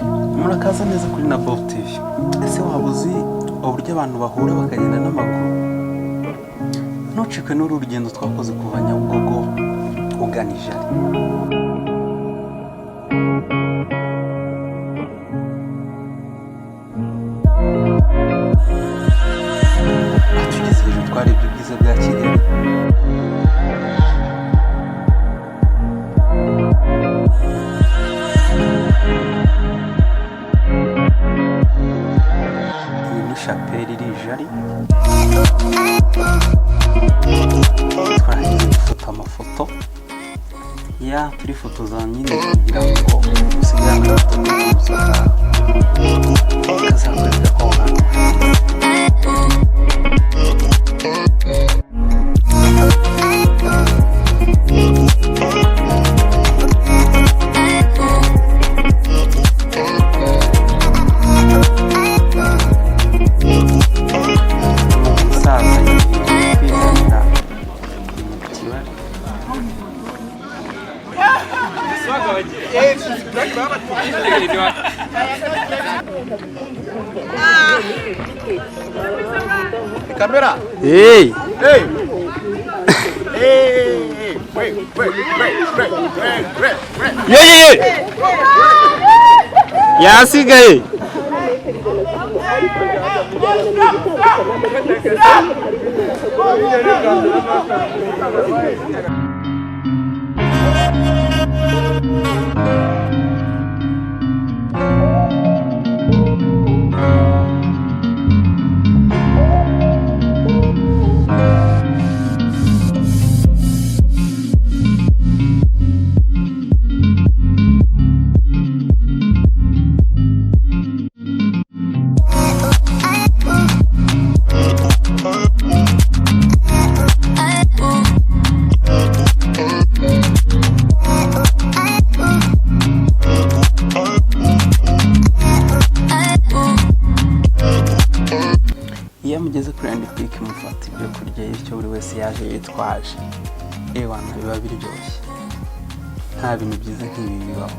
Murakaza neza kuri na Bob TV. Ese waba uzi uburyo abantu bahura bakagenda n'amaguru? Ntucikwe n'uru rugendo twakoze kuva Nyabugogo ugana Ijari. Tugeze hejuru twarebye ubwiza bwa Kigali. Chapelle Ijari. Twagiye gufata amafoto ya turi foto za nyine kugira ngo usigane n'umusoka kazakorera ko hantu. Camera. Hey. Hey. Hey. Wait. Yeah. Yasigaye. Iyo mugeze kuri Anipik mufata ibyo kurya icyo buri wese yaje yitwaje. Ewana biba biryoshye. Nta bintu byiza nk'ibi bibaho.